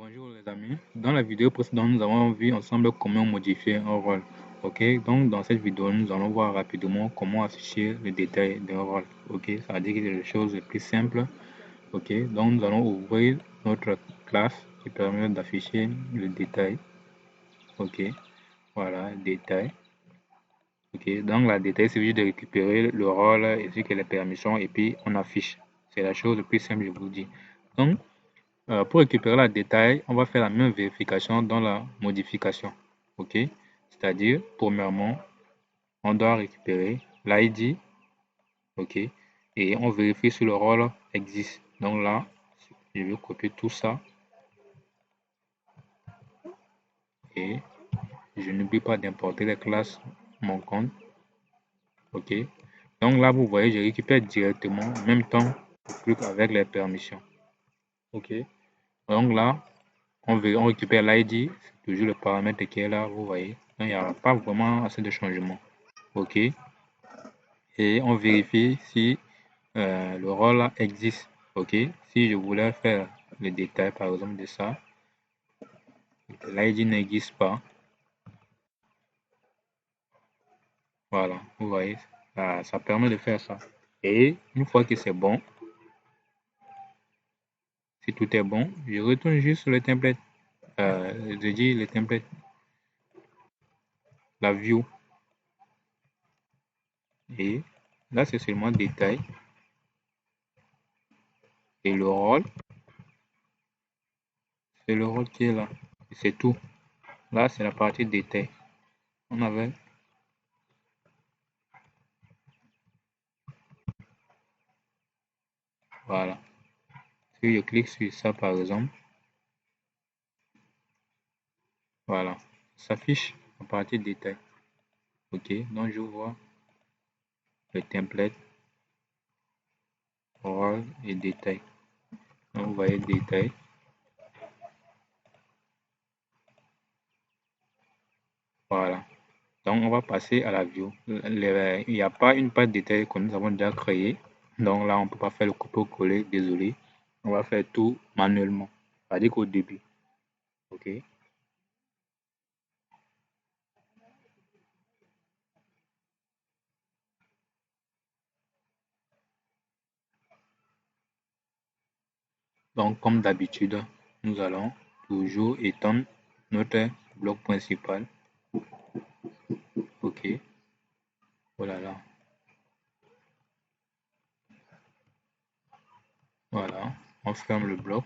Bonjour les amis. Dans la vidéo précédente, nous avons vu ensemble comment modifier un rôle. Ok, donc dans cette vidéo, nous allons voir rapidement comment afficher les détails d'un rôle. Ok, ça veut dire que c'est les choses les plus simples. Ok, donc nous allons ouvrir notre classe qui permet d'afficher le détail. Ok, voilà, détail. Ok, donc la détail, c'est juste de récupérer le rôle ainsi que les permissions et puis on affiche. C'est la chose la plus simple, je vous dis. Donc, pour récupérer la détail, on va faire la même vérification dans la modification. OK? C'est-à-dire, premièrement, on doit récupérer l'ID. OK? Et on vérifie si le rôle existe. Donc là, je vais copier tout ça. Et je n'oublie pas d'importer les classes mon compte. OK? Donc là, vous voyez, je récupère directement en même temps le truc avec les permissions. OK? Donc là, on récupère l'ID, c'est toujours le paramètre qui est là, vous voyez. Donc, il n'y a pas vraiment assez de changements. OK. Et on vérifie si le rôle existe. OK. Si je voulais faire le détail, par exemple, de ça, l'ID n'existe pas. Voilà, vous voyez, ça permet de faire ça. Et une fois que c'est bon, si tout est bon, je retourne juste sur le template. Je dis le template, la view. Et là, c'est seulement détail. Et le rôle, c'est le rôle qui est là. C'est tout. Là, c'est la partie détail. On avait. Voilà. Si je clique sur ça, par exemple, voilà. Ça s'affiche en partie détail. OK. Donc, je vois le template, rôle et détail. Donc, vous voyez détail. Voilà. Donc, on va passer à la view. Il n'y a pas une page détail que nous avons déjà créée. Donc là, on ne peut pas faire le copier-coller. Désolé. On va faire tout manuellement. C'est-à-dire qu'au début. OK. Donc, comme d'habitude, nous allons toujours étendre notre bloc principal. OK. Voilà. Voilà. On ferme le bloc.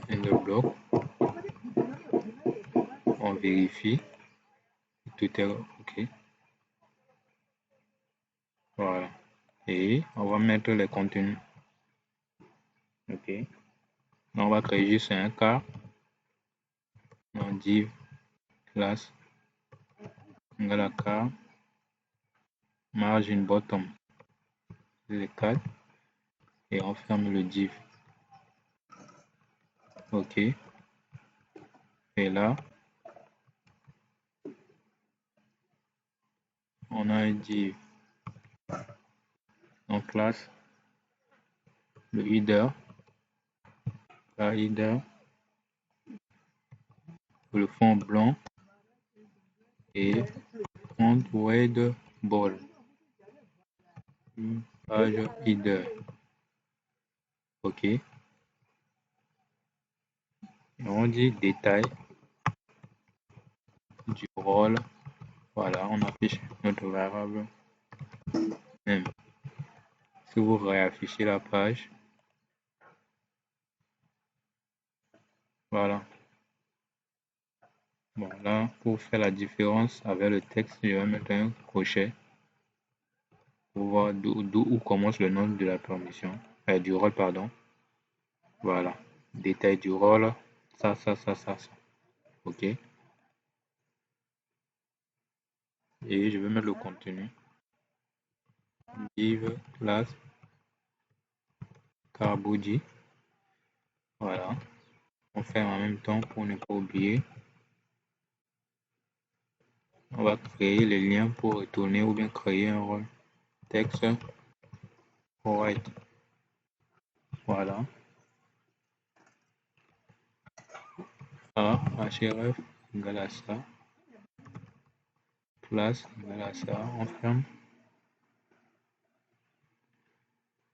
Et le bloc, on vérifie. Tout est OK. Voilà. Et on va mettre les contenus. OK. On va créer juste un cas. On div classe égale à car margin bottom les 4 et on ferme le div. OK. Et là, on a un div en classe le header, la header, le fond blanc et front wide ball. Page header. OK. Et on dit détail du rôle. Voilà, on affiche notre variable même. Si vous réaffichez la page, voilà. Bon, là, pour faire la différence avec le texte, je vais mettre un crochet pour voir d'où commence le nom de la permission, du rôle, pardon. Voilà. Détail du rôle, ça. OK. Et je vais mettre le contenu. Div class carbody. Voilà. On ferme en même temps pour ne pas oublier. On va créer les liens pour retourner ou bien créer un rôle. Texte white. Voilà. A, href égale à ça, classe égale à ça, on ferme.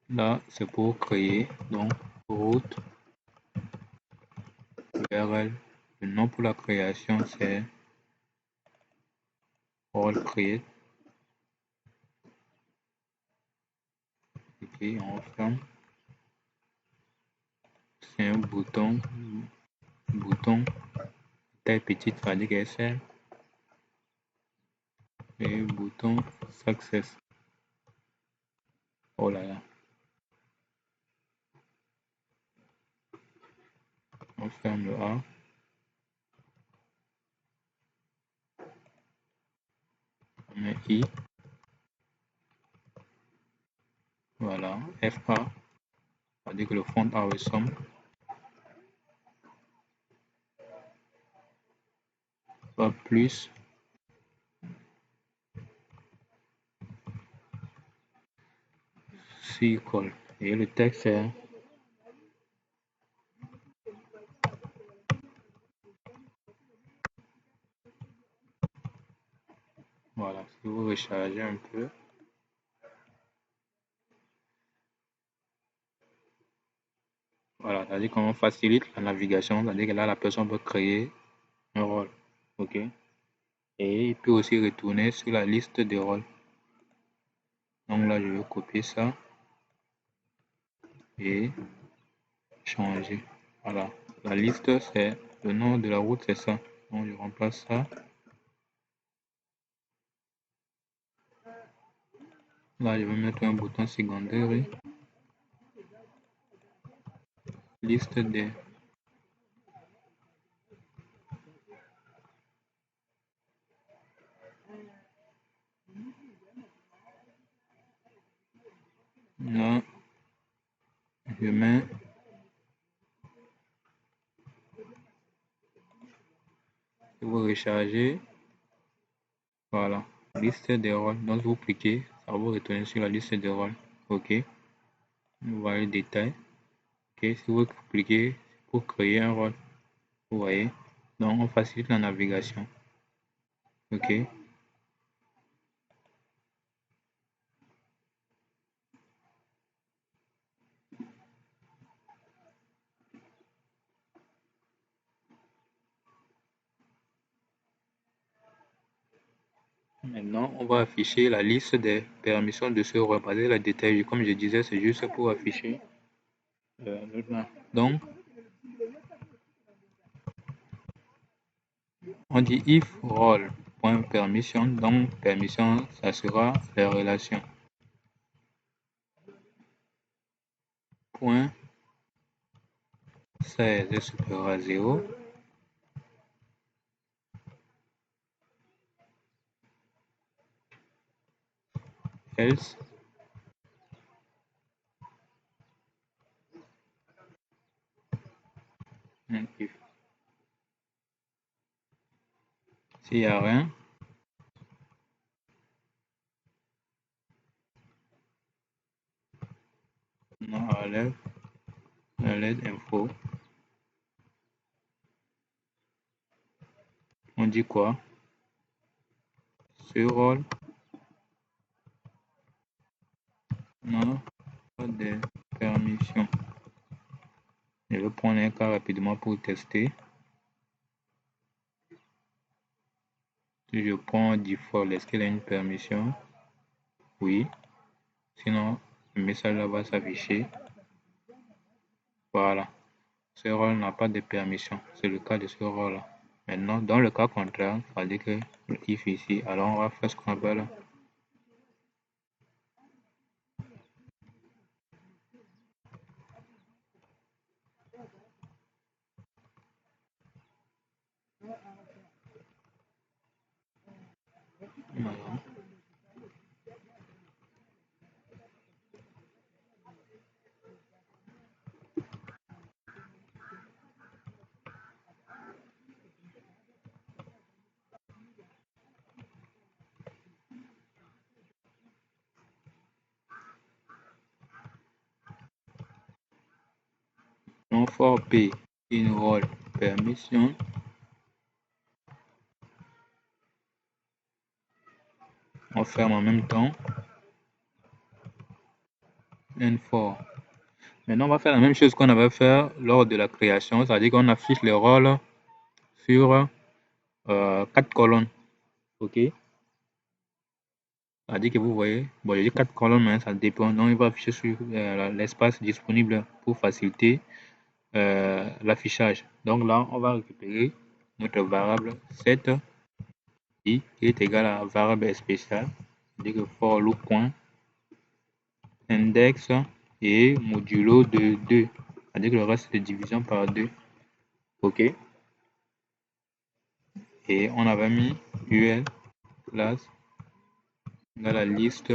Là, c'est pour créer, donc route URL. Le nom pour la création, c'est role create. Ok, on ferme. C'est un bouton, taille petite, ça veut dire qu'elle sert. Et bouton success. Oh là là. On ferme le A. On met I. Voilà. FA. Ça veut dire que le fond A ressemble. Pas plus. Si colle. Et le texte est voilà. Si vous rechargez un peu. Voilà, c'est-à-dire qu'on facilite la navigation, c'est-à-dire que là, la personne peut créer un rôle. OK? Et il peut aussi retourner sur la liste des rôles. Donc là, je vais copier ça et changer. Voilà. La liste, c'est le nom de la route, c'est ça. Donc je remplace ça. Là, je vais mettre un bouton secondaire. Liste des. Là, je mets. Je vais recharger. Voilà. Liste des rôles. Donc, vous cliquez, ça va vous retourner sur la liste des rôles. OK. Vous voyez le détail. OK. Si vous cliquez pour créer un rôle, vous voyez. Donc, on facilite la navigation. OK. Maintenant, on va afficher la liste des permissions de ce rôle. Parce que la détail, comme je disais, c'est juste pour afficher. Donc, on dit if role.permission. Donc, permission, ça sera les relations. Point 16 est supérieur à 0. Else. If. S'il n'y a rien, on enlève info. On dit quoi? Ce rôle n'a pas de permission. Je vais prendre un cas rapidement pour tester. Si je prends default, est-ce qu'il a une permission? Oui. Sinon, le message là va s'afficher. Voilà. Ce rôle n'a pas de permission. C'est le cas de ce rôle-là. Maintenant, dans le cas contraire, ça veut dire que le if ici, alors on va faire ce qu'on appelle. Voilà. Donc, for P in role permission, On ferme en même temps. N4. Maintenant, on va faire la même chose qu'on avait fait lors de la création, c'est-à-dire qu'on affiche les rôles sur 4 colonnes. OK? C'est-à-dire que vous voyez, bon, j'ai 4 colonnes, mais ça dépend. Donc, il va afficher sur l'espace disponible pour faciliter l'affichage. Donc là, on va récupérer notre variable set qui est égal à variable spéciale, c'est-à-dire que for loop.index et modulo de 2, c'est-à-dire que le reste de division par 2. OK? Et on avait mis ul classe dans la liste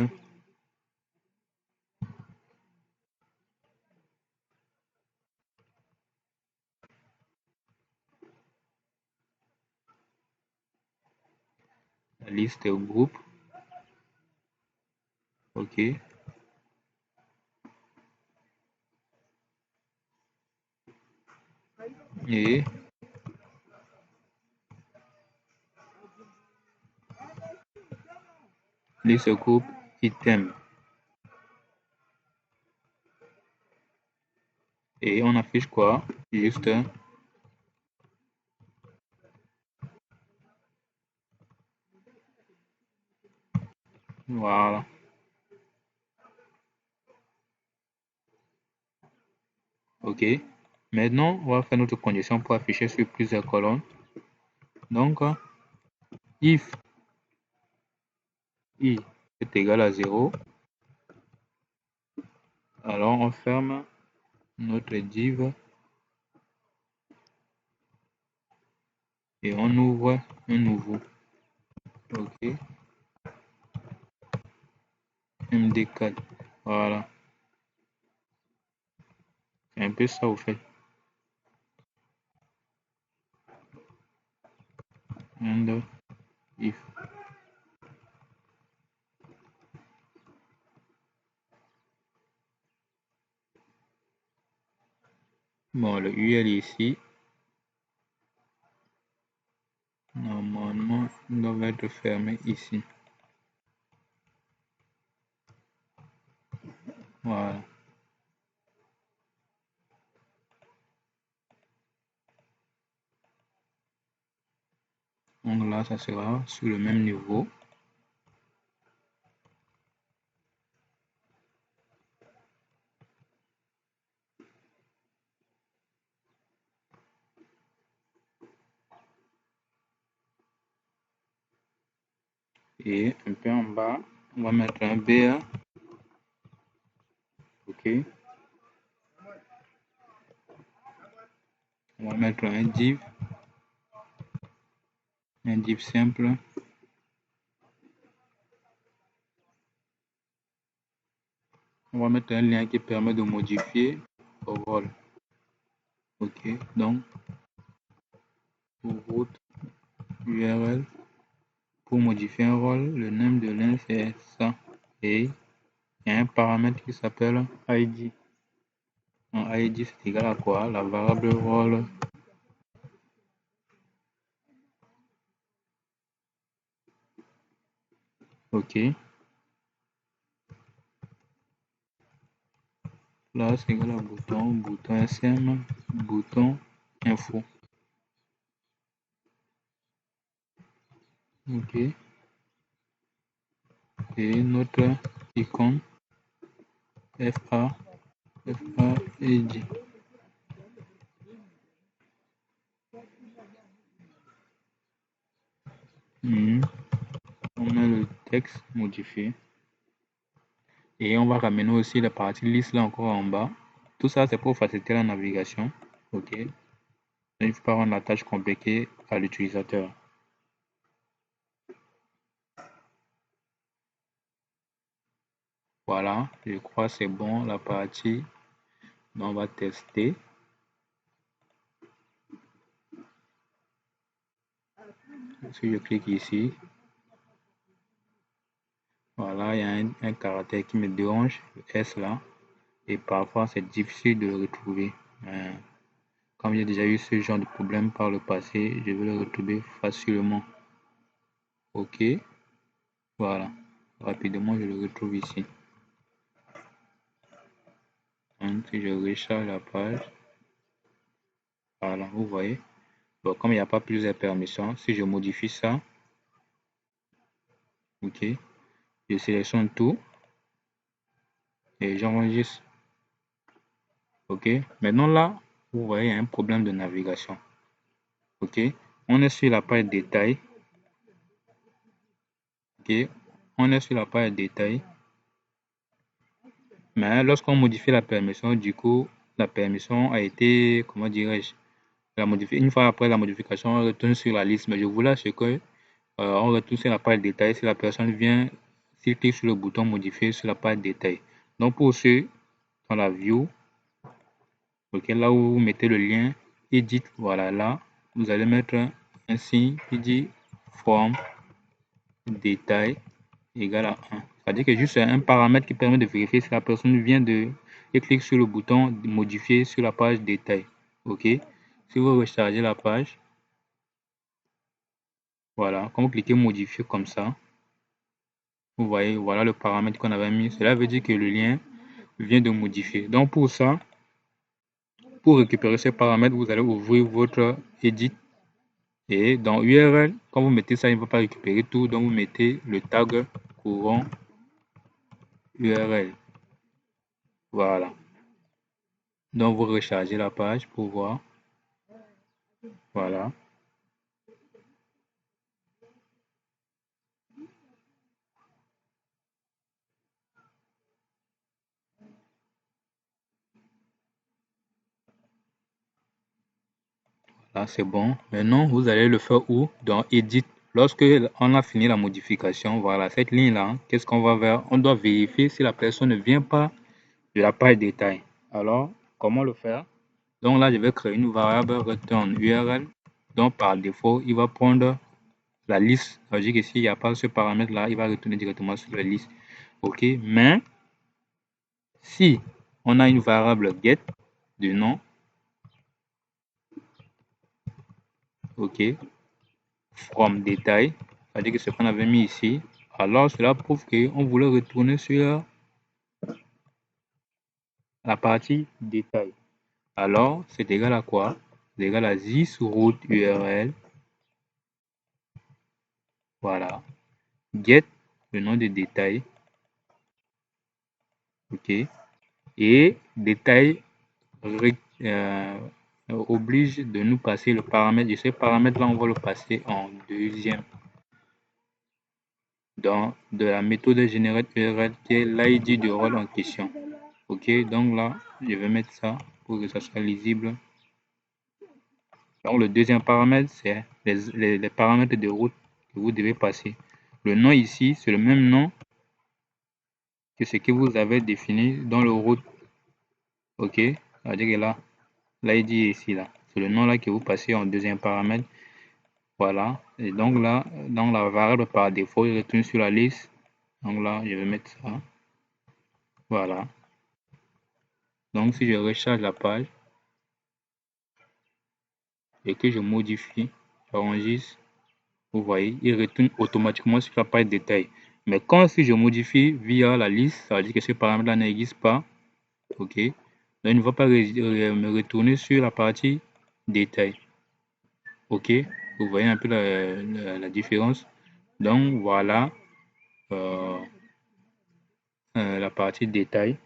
groupe. OK. Et liste groupe item. Et on affiche quoi? Juste voilà. OK. Maintenant, on va faire notre condition pour afficher sur plusieurs colonnes. Donc, if i est égal à 0, alors on ferme notre div et on ouvre un nouveau. OK. MD4. Voilà. C'est un peu ça au fait. And if. Bon, le UL ici, normalement, il doit être fermé ici. Voilà. Donc là, ça sera sur le même niveau. Et un peu en bas, on va mettre un BA. OK. On va mettre un div simple. On va mettre un lien qui permet de modifier le rôle. OK. Donc, pour route URL, pour modifier un rôle, le nom de lien c'est ça. Et il y a un paramètre qui s'appelle ID. En ID c'est égal à quoi? La variable rôle. OK. Là c'est égal à bouton SM, bouton info. OK. Et notre icône FA ID. On met le texte modifié. Et on va ramener aussi la partie liste là encore en bas. Tout ça, c'est pour faciliter la navigation. OK. Il ne faut pas rendre la tâche compliquée à l'utilisateur. Voilà, je crois que c'est bon la partie. On va tester. Si je clique ici, voilà, il y a un caractère qui me dérange, le S là. Et parfois, c'est difficile de le retrouver. Comme j'ai déjà eu ce genre de problème par le passé, je vais le retrouver facilement. OK. Voilà. Rapidement, je le retrouve ici. Donc, si je recharge la page, voilà, vous voyez. Bon, comme il n'y a pas plusieurs permissions, si je modifie ça, ok, je sélectionne tout et j'enregistre. Ok, maintenant là, vous voyez, il y a un problème de navigation. Ok, on est sur la page détail. Ok, on est sur la page détail. Mais lorsqu'on modifie la permission, du coup, la permission a été, comment dirais-je, une fois après la modification, on retourne sur la liste. Mais je voulais ce que on retourne sur la page détail si la personne vient, s'il clique sur le bouton modifier sur la page détail. Donc pour ceux dans la view, ok, là où vous mettez le lien edit, voilà, là, vous allez mettre un signe qui dit forme détail égale à 1. C'est-à-dire que juste un paramètre qui permet de vérifier si la personne vient de et clique sur le bouton modifier sur la page détail. Ok. Si vous rechargez la page, voilà, quand vous cliquez modifier comme ça, vous voyez, voilà le paramètre qu'on avait mis. Cela veut dire que le lien vient de modifier. Donc pour ça, pour récupérer ces paramètres, vous allez ouvrir votre edit et dans URL, quand vous mettez ça, il ne va pas récupérer tout. Donc vous mettez le tag courant URL. Voilà. Donc vous rechargez la page pour voir. Voilà. Là, c'est bon. Maintenant, vous allez le faire où? Dans Edit. Lorsque on a fini la modification, voilà, cette ligne-là, qu'est-ce qu'on va faire? On doit vérifier si la personne ne vient pas de la page détail. Alors, comment le faire? Donc là, je vais créer une variable return URL. Donc, par défaut, il va prendre la liste. Ça veut dire que s'il n'y a pas ce paramètre-là, il va retourner directement sur la liste. OK? Mais, si on a une variable get de nom, OK, from détail, c'est-à-dire que ce qu'on avait mis ici, alors cela prouve qu'on voulait retourner sur la partie détail. Alors, c'est égal à quoi? C'est égal à this route URL. Voilà. Get, le nom de détail. OK. Et détail oblige de nous passer le paramètre. Et ce paramètre-là, on va le passer en deuxième. Dans de la méthode générate URL qui est l'ID du rôle en question. Ok, donc là, je vais mettre ça pour que ça soit lisible. Donc le deuxième paramètre, c'est les paramètres de route que vous devez passer. Le nom ici, c'est le même nom que ce que vous avez défini dans le route. Ok, c'est-à-dire que là, l'ID est ici, là. C'est le nom là que vous passez en deuxième paramètre. Voilà. Et donc là, dans la variable par défaut, il retourne sur la liste. Donc là, je vais mettre ça. Voilà. Donc si je recharge la page et que je modifie, j'enregistre, vous voyez, il retourne automatiquement sur la page détail. Mais quand si je modifie via la liste, ça veut dire que ce paramètre-là n'existe pas. OK. Donc il ne va pas me retourner sur la partie détail. OK. Vous voyez un peu la différence. Donc voilà euh, la partie détail.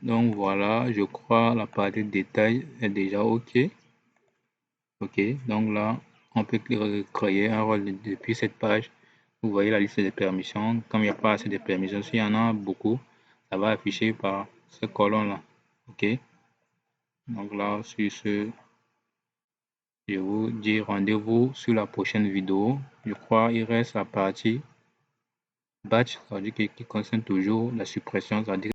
Donc voilà, je crois la partie détail est déjà OK. OK. Donc là, on peut créer un rôle depuis cette page. Vous voyez la liste des permissions. Comme il n'y a pas assez de permissions, s'il y en a beaucoup, ça va afficher par ce colonne-là. OK? Donc là, sur ce, je vous dis rendez-vous sur la prochaine vidéo. Je crois qu'il reste la partie batch, ça veut dire qui concerne toujours la suppression, ça veut dire